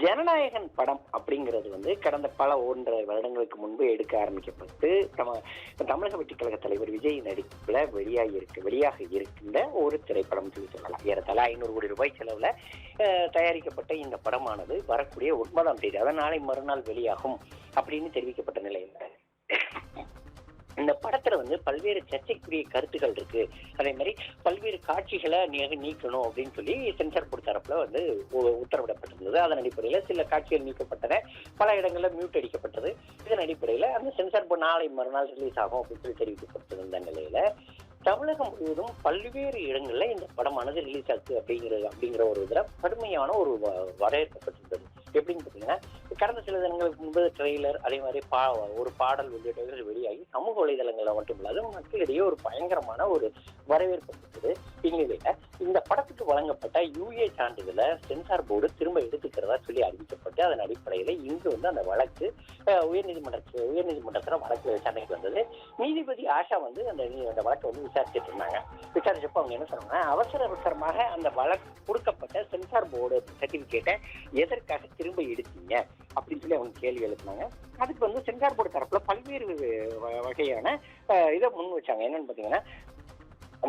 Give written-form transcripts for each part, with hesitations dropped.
ஜனநாயகன் படம் அப்படிங்கிறது வந்து கடந்த பல 1.5 வருடங்களுக்கு முன்பு எடுக்க ஆரம்பிக்கப்பட்டு தமிழக வெற்றி கழக தலைவர் விஜய் நடிப்புல வெளியாக இருக்கின்ற ஒரு திரைப்படம் சொல்லலாம். ஏறத்தாழ 500 கோடி ரூபாய் செலவுல தயாரிக்கப்பட்ட இந்த படமானது வரக்கூடிய 9ஆம் தேதி, அதாவது நாளை மறுநாள் வெளியாகும் அப்படின்னு தெரிவிக்கப்பட்ட நிலையில் இந்த படத்துல வந்து பல்வேறு சர்ச்சைக்குரிய கருத்துக்கள் இருக்கு. அதே மாதிரி பல்வேறு காட்சிகளை நீக்கணும் அப்படின்னு சொல்லி சென்சார் போர்டு தரப்புல வந்து உத்தரவிடப்பட்டிருந்தது. அதன் அடிப்படையில சில காட்சிகள் நீக்கப்பட்டன, பல இடங்கள்ல மியூட் அடிக்கப்பட்டது. இதன் அடிப்படையில அந்த சென்சார் போர்டு நாளை மறுநாள் ரிலீஸ் ஆகும் அப்படின்னு சொல்லி தெரிவிக்கப்பட்டிருந்த நிலையில தமிழகம் முழுவதும் பல்வேறு இடங்கள்ல இந்த படமானது ரிலீஸ் ஆச்சு அப்படிங்கிற ஒரு இதுல கடுமையான ஒரு வரவேற்கப்பட்டிருந்தது. எப்படின்னு பார்த்தீங்கன்னா, கடந்த சில தினங்களுக்கு முன்பு ட்ரெய்லர், அதே மாதிரி ஒரு பாடல் உள்ளிட்டவர்கள் வெளியாகி சமூக வலைதளங்களில் மட்டுமில்லாத மக்களிடையே ஒரு பயங்கரமான ஒரு வரவேற்பு இருக்குது. இந்நிலையில இந்த படத்துக்கு வழங்கப்பட்ட UA சான்றிதழை சென்சார் போர்டு திரும்ப எடுத்துக்கிறதா சொல்லி அறிவிக்கப்பட்டு அதன் அடிப்படையில் இன்று வந்து அந்த வழக்கு உயர்நீதிமன்றத்தில் வழக்கு விசாரணைக்கு வந்தது. நீதிபதி ஆஷா வந்து அந்த வழக்கை வந்து விசாரிச்சுட்டு இருந்தாங்க. விசாரிச்சப்போ அவங்க என்ன சொன்னாங்கன்னா, அவசரமாக அந்த வழக்கு கொடுக்கப்பட்ட சென்சார் போர்டு சர்டிபிகேட்டை எதற்காக திரும்ப எடுத்தீங்க அப்படின்னு சொல்லி அவங்க கேள்வி எழுப்பினாங்க. அதுக்கு வந்து சென்சார் போர்டு தரப்புல பல்வேறு வகையான இதை முன் வச்சாங்க. என்னன்னு பாத்தீங்கன்னா,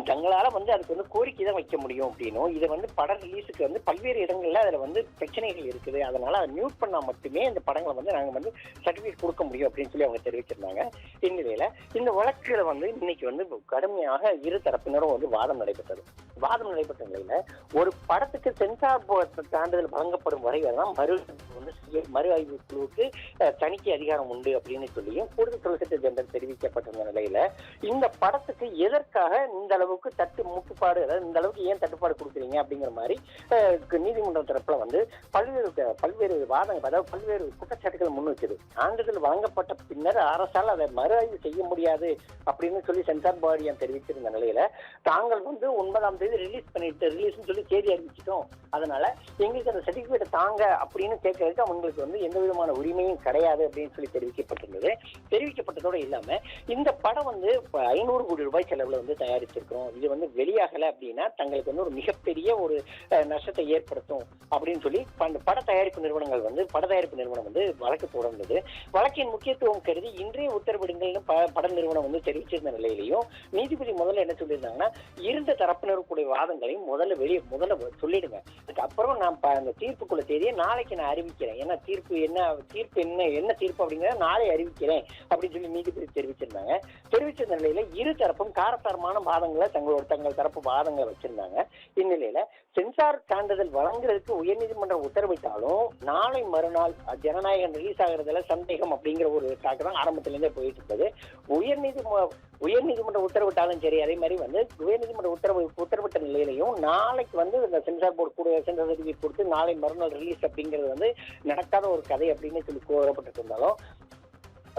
தங்களால வந்து அதுக்கு வந்து கோரிக்கை தான் வைக்க முடியும் அப்படின்னும், இதை வந்து படம் ரிலீஸுக்கு வந்து பல்வேறு இடங்கள்ல அதுல வந்து பிரச்சனைகள் இருக்குது, அதனால அதை மியூட் பண்ணா மட்டுமே இந்த படங்களை வந்து நாங்க வந்து சர்டிபிகேட் கொடுக்க முடியும் அப்படின்னு சொல்லி அவங்க தெரிவிச்சிருந்தாங்க. இந்நிலையில இந்த வழக்குல வந்து இன்னைக்கு வந்து கடுமையாக இரு தரப்பினரும் வந்து வாதம் நடைபெற்ற நிலையில ஒரு படத்துக்கு சென்சார் போர்டு சான்றிதழ் வழங்கப்படும் வரை தான் மறு ஆய்வு குழுவுக்கு தணிக்கை அதிகாரம் உண்டு அப்படின்னு சொல்லியும் கூடுதல் சொலிசிட்டர் ஜெனரல் தெரிவிக்கப்பட்டிருந்த நிலையில இந்த படத்துக்கு எதற்காக இந்த அளவுக்கு முட்டுப்பாடு, அதாவது இந்த அளவுக்கு ஏன் தட்டுப்பாடு கொடுக்குறீங்க அப்படிங்கிற மாதிரி நீதிமன்ற தரப்புல வந்து பல்வேறு வாதங்கள், அதாவது பல்வேறு குற்றச்சாட்டுகள் முன் வச்சது. சான்றிதழ் வழங்கப்பட்ட பின்னர் அரசால் அதை மறு ஆய்வு செய்ய முடியாது அப்படின்னு சொல்லி சென்சார் பாடியம் தெரிவித்திருந்த நிலையில தாங்கள் வந்து 9ஆம் தேதி ரிலீஸ்னு சொல்லி செய்தி அறிவிச்சிட்டோம், அதனால எங்களுக்கு அந்த சர்டிபிகேட் தாங்க அப்படின்னு கேட்கறதுக்கு அவங்களுக்கு வந்து எந்த விதமான உரிமையும் கிடையாது அப்படின்னு சொல்லி தெரிவிக்கப்பட்டிருந்தது. தெரிவிக்கப்பட்டதோடு இல்லாம இந்த படம் வந்து 500 கோடி ரூபாய் செலவுல வந்து தயாரிச்சிருக்கிறோம், இது வந்து வெளியாகல அப்படின்னா தங்களுக்கு வந்து ஒரு மிகப்பெரிய ஒரு நஷ்டத்தை ஏற்படுத்தும் அப்படின்னு சொல்லி பட தயாரிப்பு நிறுவனம் வந்து வழக்கு தொடர்ந்தது. வழக்கின் முக்கியத்துவம் கருதி இன்றைய உத்தரவிடுங்கள்னு பட நிறுவனம் வந்து தெரிவிச்சிருந்த நிலையிலையும் நீதிபதி முதல்ல என்ன சொல்லியிருந்தாங்கன்னா, இருந்த தரப்பினருக்குடைய வாதங்களையும் முதல்ல சொல்லிடுங்க, அதுக்கப்புறம் நான் அந்த தீர்ப்புக்குள்ள தேதியை நாளைக்கு நான் அறிவிக்கிறேன், ஏன்னா தீர்ப்பு என்ன தீர்ப்பு அப்படிங்கிறத நாளை அறிவிக்கிறேன் அப்படின்னு சொல்லி நீதிபதி தெரிவிச்சிருந்த நிலையில இரு தரப்பும் காரசாரமான வாதங்களை தங்கள் தரப்பு வாதங்களை வச்சிருந்தாங்க. இந்நிலையில சென்சார் சான்றிதழ் வழங்குறதுக்கு உயர்நீதிமன்றம் உத்தரவிட்டாலும் நாளை மறுநாள் ஜனநாயகன் ரிலீஸ் ஆகிறதுல சந்தேகம் அப்படிங்கிற ஒரு டாக்கு தான் ஆரம்பத்திலிருந்தே போயிட்டு இருந்தது. உயர்நீதிமன்றம் உத்தரவிட்டாலும் சரி, அதே மாதிரி வந்து உயர்நீதிமன்ற உத்தரவிட்ட நிலையிலையும் நாளைக்கு வந்து இந்த சென்சார் போர்டு கூட சென்சார் சர்டிபிகேட் கொடுத்து நாளை மறுநாள் ரிலீஸ் அப்படிங்கிறது வந்து நடக்காத ஒரு கதை அப்படின்னு சொல்லி கூறப்பட்டு இருந்தாலும்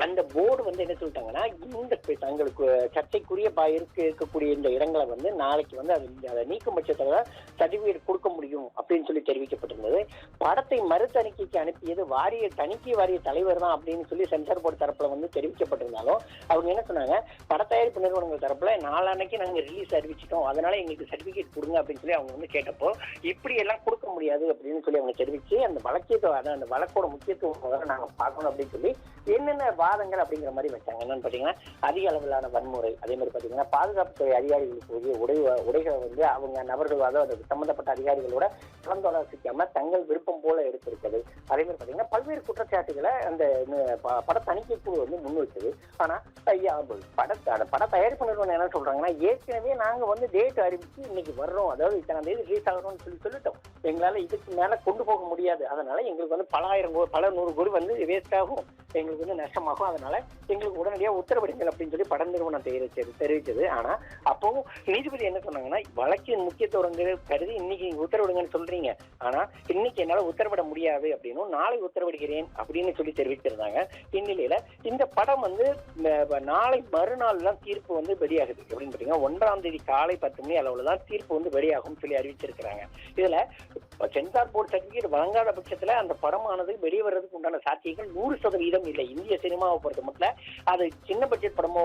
அந்த போர்டு வந்து என்ன சொல்லிட்டாங்கன்னா, இந்த தங்களுக்கு சர்ச்சைக்குரிய இருக்கக்கூடிய இந்த இடங்களை வந்து நாளைக்கு வந்து அதை நீக்கும் பட்சத்துல சர்டிபிகேட் கொடுக்க முடியும் அப்படின்னு சொல்லி தெரிவிக்கப்பட்டிருந்தது. படத்தை மறு தணிக்கைக்கு அனுப்பியது தணிக்கை வாரிய தலைவர் தான் அப்படின்னு சொல்லி சென்சார் போர்டு தரப்புல வந்து தெரிவிக்கப்பட்டிருந்தாலும் அவங்க என்ன சொன்னாங்க, பட தயாரிப்பு நிறுவனங்கள் தரப்புல நாளான்னைக்கு நாங்க ரிலீஸ் அறிவிச்சிட்டோம், அதனால எங்களுக்கு சர்டிபிகேட் கொடுங்க அப்படின்னு சொல்லி அவங்க வந்து கேட்டப்போ இப்படி எல்லாம் கொடுக்க முடியாது அப்படின்னு சொல்லி அவங்க தெரிவிச்சு அந்த வழக்கோட முக்கியத்துவம் நாங்க பார்க்கணும் அப்படின்னு சொல்லி என்னென்ன வாதங்கள் அப்படிங்கிற மாதிரி வச்சாங்க. என்னன்னு பாத்தீங்கன்னா, அதிக அளவிலான வன்முறை, அதே மாதிரி பாத்தீங்கன்னா பாதுகாப்புத்துறை அதிகாரிகளுக்கு உடைகளை வந்து அவங்க நபர்கள், அதாவது சம்பந்தப்பட்ட அதிகாரிகளோட கலந்தாலோசிக்காம தங்கள் விருப்பம் போல எடுத்திருக்கிறது. அதே மாதிரி பாத்தீங்கன்னா பல்வேறு குற்றச்சாட்டுகளை அந்த பட தணிக்கை குழு வந்து முன் வச்சது. ஆனா பட தயாரிப்பு நிறுவனம் என்ன சொல்றாங்கன்னா, ஏற்கனவே நாங்க வந்து டேட் அறிவிச்சு இன்னைக்கு வர்றோம், அதாவது இத்தனாம் தேதி ரிலீஸ் ஆகணும்னு சொல்லிட்டோம், எங்களால இதுக்கு மேல கொண்டு போக முடியாது, அதனால எங்களுக்கு வந்து பல 100 கோடி வந்து வேஸ்ட் ஆகும், எங்களுக்கு வந்து நஷ்டமாகும், அதனால எங்களுக்கு உடனடியாக உத்தரவிடுங்கள் அப்படின்னு சொல்லி பட நிறுவனம் தெரிவிச்சது. ஆனா அப்பவும் நீதிபதி என்ன சொன்னாங்கன்னா, வழக்கின் முக்கியத்துவம் கருதி இன்னைக்கு உத்தரவிடுங்கன்னு சொல்றீங்க, ஆனா இன்னைக்கு என்னால உத்தரவிட முடியாது அப்படின்னும் நாளை உத்தரவிடுகிறேன் அப்படின்னு சொல்லி தெரிவிச்சிருந்தாங்க. இந்நிலையில இந்த படம் வந்து நாளை மறுநாள் தான் தீர்ப்பு வந்து வெளியாகுது. அப்படின்னு பாத்தீங்கன்னா 1ஆம் தேதி காலை 10 மணி அளவுல தான் தீர்ப்பு வந்து வெளியாகும் சொல்லி அறிவிச்சிருக்கிறாங்க. இதுல சென்சார் போர்டு சர்டிபிகேட் வழங்காத பட்சத்துல அந்த படமானது வெளிவரதுக்கு உண்டான சாத்தியங்கள் 100% இல்லை. இந்திய சினிமாவை பொறுத்த மட்டும் அது சின்ன பட்ஜெட் படமோ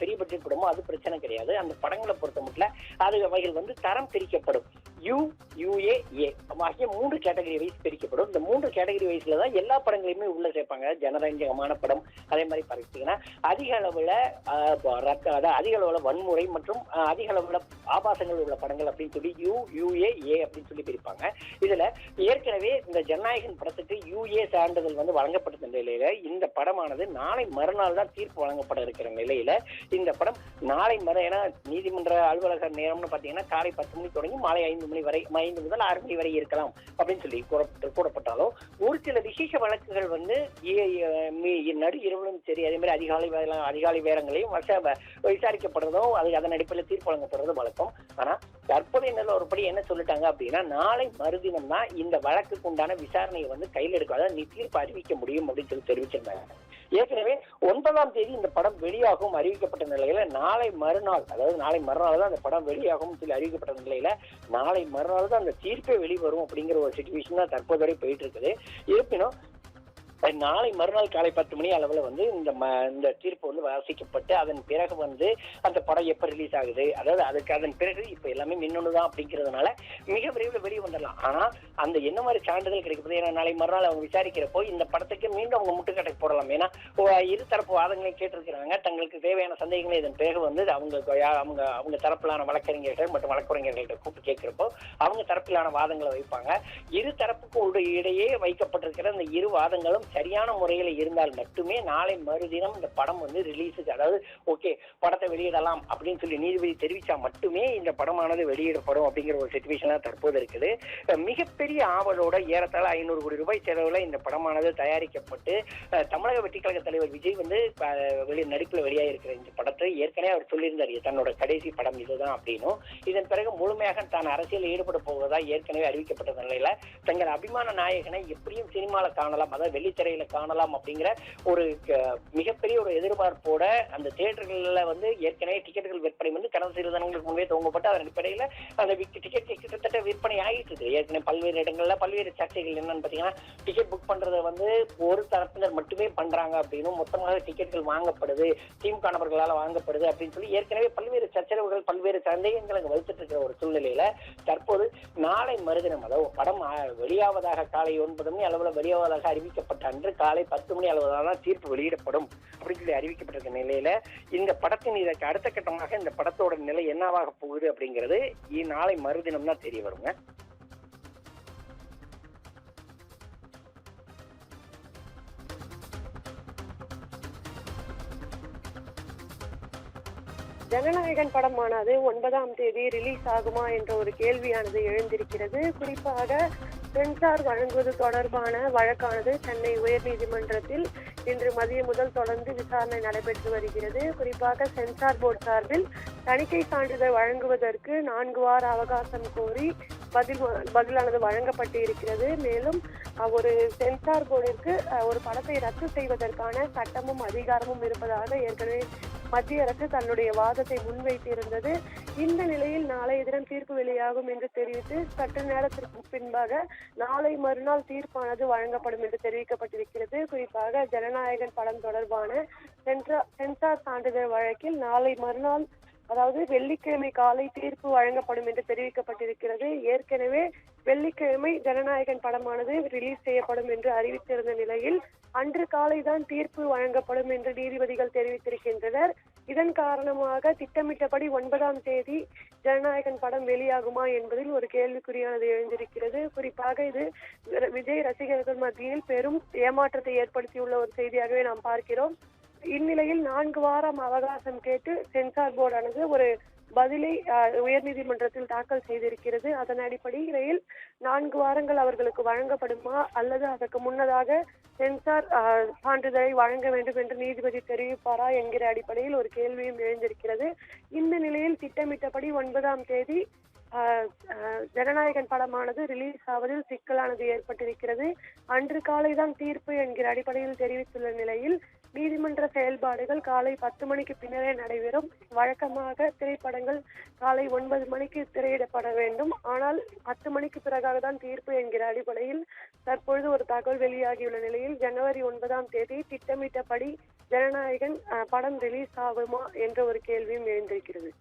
பெரிய பட்ஜெட் படமோ அது பிரச்சனை கிடையாது. அந்த படங்களை பொறுத்த மட்டும் அது அவைகள் வந்து தரம் பிரிக்கப்படும். யூ, யுஏ, ஏ ஆகிய 3 கேட்டகரி வைஸ் பிரிக்கப்படும். இந்த 3 கேட்டகரி வைஸ்ல தான் எல்லா படங்களையுமே உள்ள சேர்ப்பாங்க. ஜனரஞ்சகமான படம், அதே மாதிரி பார்த்தீங்கன்னா அதிக அளவுல அதிக அளவுல வன்முறை மற்றும் அதிக அளவுல ஆபாசங்கள் உள்ள படங்கள் அப்படின்னு சொல்லி யூ, யுஏ, ஏ அப்படின்னு சொல்லி பிரிப்பாங்க. இதுல ஏற்கனவே இந்த ஜனநாயகன் படத்துக்கு யுஏ சான்றிதழ் வந்து வழங்கப்பட்ட நிலையில இந்த படமானது நாளை மறுநாள் தான் தீர்ப்பு வழங்கப்பட இருக்கிற நிலையில இந்த படம் நாளை ஏன்னா நீதிமன்ற அலுவலக நேரம்னு பாத்தீங்கன்னா காலை 10 மணி தொடங்கி மாலை 5 மணி வரை 5 முதல் 6 மணி வரை இருக்கலாம் அப்படின்னு சொல்லி கூறப்பட்டாலும் ஒரு சில விசேஷ வழக்குகள் வந்து நடு இரவிலும் சரி அதே மாதிரி அதிகாலை வேரங்களையும் விசாரிக்கப்படுறதும் அதன் அடிப்படையில் தீர்ப்பு வழங்கப்படுறதும் வழக்கம். ஆனா தற்போதைய நிலவரப்படி என்ன சொல்லிட்டாங்க அப்படின்னா நாளை மறுதினம் தான் இந்த வழக்குக்கு உண்டான விசாரணையை வந்து கையில் எடுக்காத நீ தீர்ப்பு அறிவிக்க முடியும் அப்படின்னு சொல்லி தெரிவிச்சிருந்தாங்க. ஏற்கனவே 9ஆம் தேதி இந்த படம் வெளியாகவும் அறிவிக்கப்பட்ட நிலையில நாளை மறுநாள் தான் அந்த படம் வெளியாகும் சொல்லி அறிவிக்கப்பட்ட நிலையில நாளை மறுநாள் தான் அந்த தீர்ப்பே வெளிவரும் அப்படிங்கிற ஒரு சிச்சுவேஷன் தான் தற்போது வரை போயிட்டு இருக்குது. இருப்பினும் நாளை மறுநாள் காலை 10 மணி அளவுல வந்து இந்த தீர்ப்பு வந்து வாசிக்கப்பட்டு அதன் பிறகு வந்து அந்த படம் எப்ப ரிலீஸ் ஆகுது, அதாவது அதன் பிறகு இப்ப எல்லாமே மின்னணுதான் அப்படிங்கிறதுனால மிக விரைவில் வெளியே வந்துடலாம். ஆனா அந்த என்ன மாதிரி சான்றிதழ் கிடைக்கப்பது, ஏன்னா நாளை மறுநாள் அவங்க விசாரிக்கிறப்போ இந்த படத்துக்கு மீண்டும் அவங்க முட்டுக்கட்டை போடலாம். ஏன்னா இருதரப்பு வாதங்களையும் கேட்டிருக்கிறாங்க. தங்களுக்கு தேவையான சந்தேகங்களை இதன் பிறகு வந்து அவங்க தரப்பிலான வழக்கறிஞர்கள் மற்றும் வழக்கறிஞர்கள்ட்ட கூப்பிட்டு கேட்கிறப்போ அவங்க தரப்பிலான வாதங்களை வைப்பாங்க. இரு தரப்புக்கு இடையே வைக்கப்பட்டிருக்கிற இந்த இரு வாதங்களும் சரியான முறையில் இருந்தால் மட்டுமே நாளை மறுதினம் இந்த படம் வந்து ரிலீஸுக்கு, அதாவது ஓகே படத்தை வெளியிடலாம் அப்படின்னு சொல்லி நீதிபதி தெரிவிச்சா மட்டுமே இந்த படமானது வெளியிடப்படும் அப்படிங்கிற ஒரு சிச்சுவேஷனா தற்போது இருக்குது. மிகப்பெரிய ஆவலோட ஏறத்தாழ 500 கோடி ரூபாய் செலவுல இந்த படமானது தயாரிக்கப்பட்டு தமிழக வெற்றி கழக தலைவர் விஜய் வந்து நடிப்புல வெளியாகிருக்கிற இந்த படத்தை ஏற்கனவே அவர் சொல்லியிருந்தார் தன்னோட கடைசி படம் இதுதான் அப்படின்னும். இதன் பிறகு முழுமையாக தான் அரசியல் ஈடுபட போவதா ஏற்கனவே அறிவிக்கப்பட்ட நிலையில தங்கள் அபிமான நாயகனை எப்படியும் சினிமால காணலாம், அதாவது வெள்ளித்திரையில காணலாம் அப்படிங்கிற ஒரு மிகப்பெரிய ஒரு எதிர்பார்ப்போட அந்த தியேட்டர்கள்ல வந்து ஏற்கனவே டிக்கெட்டுகள் விற்பனை வந்து கடந்த சில தினங்களுக்கு முன்பே துவங்கப்பட்டு அதன் அடிப்படையில அந்த டிக்கெட் கிட்டத்தட்ட விற்பனை ஆகிட்டு இருக்கு. ஏற்கனவே பல்வேறு இடங்கள்ல பல்வேறு சர்ச்சைகள் என்னன்னு பாத்தீங்கன்னா டிக்கெட் புக் பண்றதை வந்து ஒரு தரப்பினர் மட்டுமே பண்றாங்க அப்படின்னு, மொத்தமாக டிக்கெட்டுகள் வாங்கப்படுது, திமுக நபர்களால வாங்கப்படுது அப்படின்னு சொல்லி ஏற்கனவே பல்வேறு சச்சரவுகள் பல்வேறு சந்தேகங்கள் அங்க வலுத்துட்டு இருக்கிற ஒரு சூழ்நிலையில தற்போது நாளை மறுதினம், அதாவது படம் வெளியாவதாக காலை 9 மணி அளவுல வெளியாவதாக அறிவிக்கப்பட்ட அன்று காலை 10 மணி அளவுதான் தீர்ப்பு வெளியிடப்படும் அப்படின்னு சொல்லி அறிவிக்கப்பட்டிருக்க நிலையில இந்த படத்தின் இதற்கு அடுத்த கட்டமாக இந்த படத்தோட நிலை என்னவாக போகுது அப்படிங்கிறது நாளை மறுதினம் தான் தெரிய வருங்க. ஜனநாயகன் படமானது 9ஆம் தேதி ரிலீஸ் ஆகுமா என்ற ஒரு கேள்வியானது எழுந்திருக்கிறது. குறிப்பாக சென்சார் வழங்குவது தொடர்பான வழக்கானது சென்னை உயர்நீதிமன்றத்தில் இன்று மதியம் முதல் தொடர்ந்து விசாரணை நடைபெற்று வருகிறது. குறிப்பாக சென்சார் போர்டு சார்பில் தணிக்கை சான்றிதழ் வழங்குவதற்கு 4 வார அவகாசம் கோரி பதிலானது வழங்கப்பட்டு இருக்கிறது. மேலும் ஒரு சென்சார் போர்டிற்கு ஒரு படத்தை ரத்து செய்வதற்கான சட்டமும் அதிகாரமும் இருப்பதாக ஏற்கனவே மத்திய அரசு தன்னுடைய வாதத்தை முன்வைத்திருந்தது. இந்த நிலையில் நாளைய தினம் தீர்ப்பு வெளியாகும் என்று தெரிவித்து சற்று நேரத்திற்கு பின்பாக நாளை மறுநாள் தீர்ப்பானது வழங்கப்படும் என்று தெரிவிக்கப்பட்டிருக்கிறது. குறிப்பாக ஜனநாயகன் படம் தொடர்பான சென்சார் சான்றிதழ் வழக்கில் நாளை மறுநாள், அதாவது வெள்ளிக்கிழமை காலை தீர்ப்பு வழங்கப்படும் என்று தெரிவிக்கப்பட்டிருக்கிறது. ஏற்கனவே வெள்ளிக்கிழமை ஜனநாயகன் படமானது ரிலீஸ் செய்யப்படும் என்று அறிவித்திருந்த நிலையில் அன்று காலை தான் தீர்ப்பு வழங்கப்படும் என்று நீதிபதிகள் தெரிவித்திருக்கின்றனர். இதன் காரணமாக திட்டமிட்டபடி 9ஆம் தேதி ஜனநாயகன் படம் வெளியாகுமா என்பதில் ஒரு கேள்விக்குறியானது எழுந்திருக்கிறது. குறிப்பாக இது விஜய் ரசிகர்கள் மத்தியில் பெரும் ஏமாற்றத்தை ஏற்படுத்தியுள்ள ஒரு செய்தியாகவே நாம் பார்க்கிறோம். இந்நிலையில் 4 வாரம் அவகாசம் கேட்டு சென்சார் போர்டானது ஒரு பதிலை உயர்நீதிமன்றத்தில் தாக்கல் செய்திருக்கிறது. அதன் அடிப்படையில் 4 வாரங்கள் அவர்களுக்கு வழங்கப்படுமா அல்லது அதற்கு முன்னதாக சென்சார் சான்றிதழை வழங்க வேண்டும் என்று நீதிபதி தெரிவிப்பாரா என்கிற அடிப்படையில் ஒரு கேள்வியும் எழுந்திருக்கிறது. இந்த நிலையில் திட்டமிட்டபடி 9ஆம் தேதி ஜனநாயகன் படமானது ரிலீஸ் ஆவதில் சிக்கலானது ஏற்பட்டிருக்கிறது. அன்று காலை தான் தீர்ப்பு என்கிற அடிப்படையில் தெரிவித்துள்ள நிலையில் நீதிமன்ற செயல்பாடுகள் காலை 10 மணிக்கு பின்னரே நடைபெறும். வழக்கமாக திரைப்படங்கள் காலை 9 மணிக்கு திரையிடப்பட வேண்டும். ஆனால் 10 மணிக்கு பிறகாக தான் தீர்ப்பு என்கிற அடிப்படையில் தற்பொழுது ஒரு தகவல் வெளியாகியுள்ள நிலையில் ஜனவரி 9ஆம் தேதி திட்டமிட்டபடி ஜனநாயகன் படம் ரிலீஸ் ஆகுமா என்ற ஒரு கேள்வியும் எழுந்திருக்கிறது.